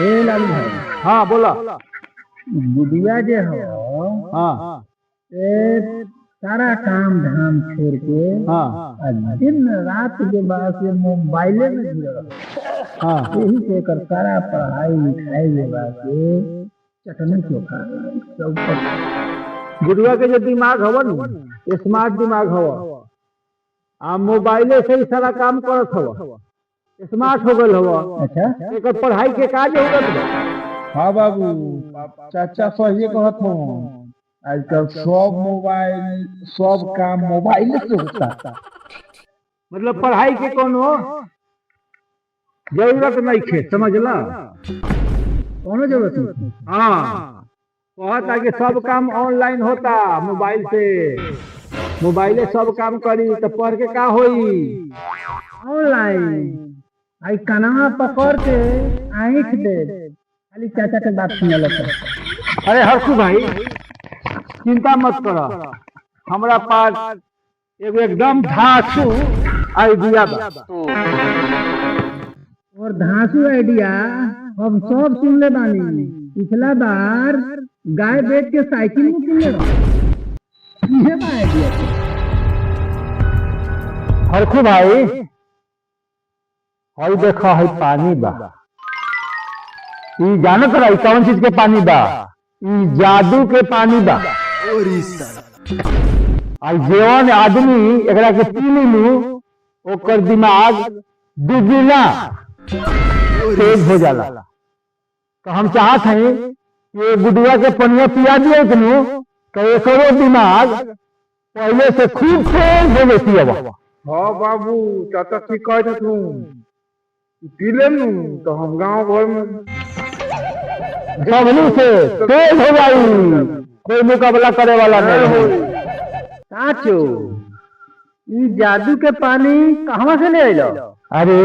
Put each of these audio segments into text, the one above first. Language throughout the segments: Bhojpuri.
ए लालू भाई। हाँ बोला। बुढ़िया जे हो। हाँ ए सारा काम धाम छोड़ के हाँ दिन रात के बाद से मोबाइले में जुड़े रहो। हाँ यही से कर सारा पढ़ाई लिखाई के बाद से चटनी चोखा सब। गुरुआ के जो दिमाग हवा न स्मार्ट दिमाग हवा आ मोबाइले से ही सारा काम करत हवा स्मार्ट हो गल हवा। अच्छा एक पढ़ाई के का जरूरत बा। हाँ बाबू चाचा सही कहत हो। आजकल सब मोबाइल सब काम मोबाइल से होता। मतलब पढ़ाई के कोनो जरूरत नहीं खे समझला। कोनो जरूरत नहीं। हाँ कहता कि सब काम ऑनलाइन होता मोबाइल से मोबाइले सब काम करी तो पढ़ के का होई। ऑनलाइन आई कनावा पकड़ के आँख दे खाली चाचा के बात सुन लो। अरे हर्षु भाई चिंता मत करो हमरा पास एगो एकदम धांसू आइडिया बा। और धांसू आइडिया हम सब सुन ले बानी। पिछला बार गाय बेच के साइकिल में किन ले ये बा आइडिया। हर्षु भाई हई देखा है पानी बा। ई जानत रही कौन चीज के पानी बा। ई जादू के पानी बा। आई जवन आदमी एकरा के पी लीलू ओकर दिमाग दुगुना तेज हो जाला। तो हम चाहत हैं कि गुडुआ के पनिया पिया दिए तनु तो एकरो दिमाग पहले से खूब तेज हो जैती अब। हाँ बाबू चाचा ठीक कहते तू पी लेनू तो हम गांव घर में सबनी से तेज हो जाई कोई मुकाबला करे वाला नहीं हो। साचो ई जादू के पानी कहाँ से ले आइलो। अरे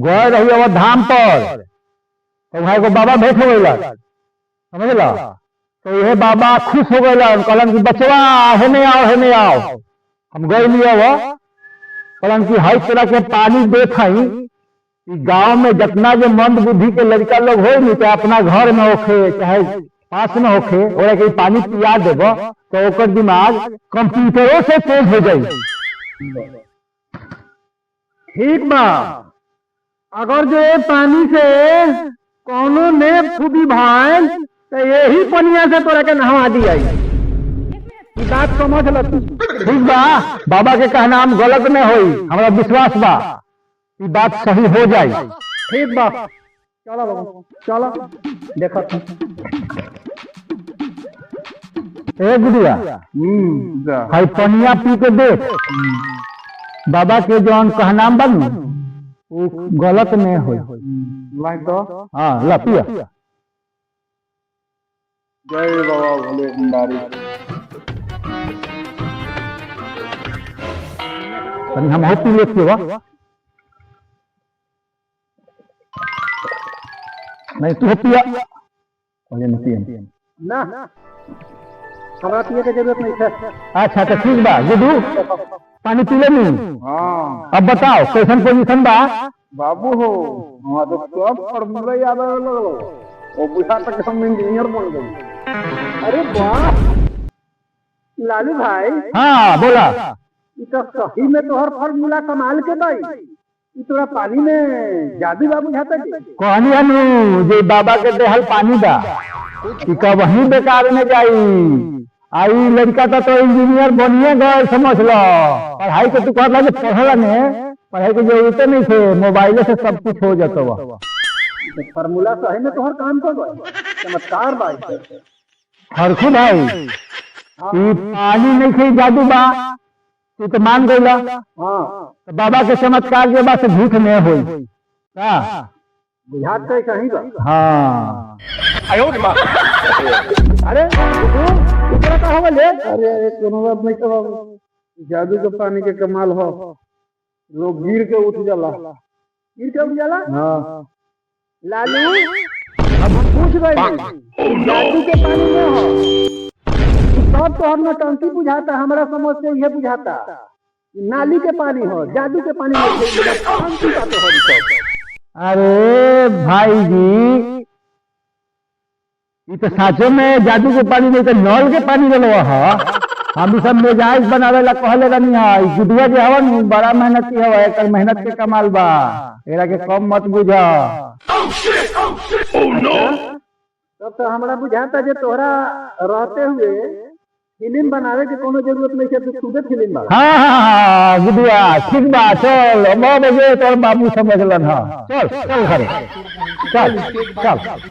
गए रही अब धाम पर तो भाई को बाबा भेंट हो गया समझला। तो यह बाबा खुश हो गया कहलन कि बचवा हेने आओ हम गए लिए कहलन कि हर तरह के पानी देख गांव में जितना जो मंद बुद्धि के लड़का लोग हो नहीं चाहे अपना घर में होखे चाहे पास में होखे और एक पानी पिया देब तो ओकर दिमाग कंप्यूटरों से तेज हो जाई। ठीक बा अगर जो ये पानी से कोनो ने खूबी भाई तो यही पनिया से तोरा के नहवा दी आई। ई बात समझ ल तू। ठीक बा बाबा के कहना हम गलत नहीं होई हमरा विश्वास बा ये बात सही हो जाए। ठीक बा चलो बाबू चलो देखो तू। ए गुड़िया भाई पनिया पी के देख बाबा के जौन कहना बन वो गलत नहीं हो। लाई तो हाँ ला पिया। जय बाबा भोले भंडारी। तनी हम पी लेते बा नहीं तू पिया नहीं पिया ना हमरा पिए के जरूरत नहीं है। अच्छा तो ठीक बा गुडू पानी पी ले हाँ अब बताओ कैसन पोजीशन बा। बाबू हो हाँ तो सब फॉर्मूला याद आने लगलो और बुझा तक हम इंजीनियर बन गए। अरे वाह लालू भाई हाँ बोला। ई तो सही में तोहर फार्मूला कमाल के बाई। ई तोरा पानी में जादू बाबू जाता है। कहनी हनु जे बाबा के देहल पानी बा कि कब वही बेकार में जाई। आई लड़का तो इंजीनियर बनिए गए समझ लो। पढ़ाई के तू कहला जे पढ़ला ने पढ़ाई की जरूरत नहीं थे मोबाइल से सब कुछ हो जाता बा। फार्मूला सही में तोहर काम कर बाई चमत्कार बाई। हरखू भाई ई पानी नहीं खे जादू बा तू तो मान गईला। हाँ तो बाबा के चमत्कार के बाद से झूठ नहीं होई का बुझात तो कहीं बा। हाँ अरे तू तोरा का हो ले। अरे अरे कोनो बात नहीं तो बाबू जादू के पानी के कमाल हो लोग गिर के उठ जाला। गिर के उठ जाला। हाँ लालू अब पूछ गई जादू के पानी में हो सब तो हम टंकी बुझाता हमरा समझ से ये बुझाता नाली के पानी हो जादू के पानी में टंकी का तो हो। अरे भाई जी ये तो साचो में जादू के पानी नहीं तो नल के पानी ले लो हम भी सब मिजाज बनावे ला कहले रहनी है गुडुआ जे हवन बड़ा मेहनती हवा एकर मेहनत के कमाल बा एकरा के कम मत बुझा। तब तो हमरा बुझाता जे तोहरा रहते हुए फिल्म बनावे के कोनो जरूरत नहीं है, तू खुदे फिल्म बना। हाँ गुडुआ ठीक बा चल 9 बजे तोर बाबू समझलन। हाँ चल चल घरे चल चल।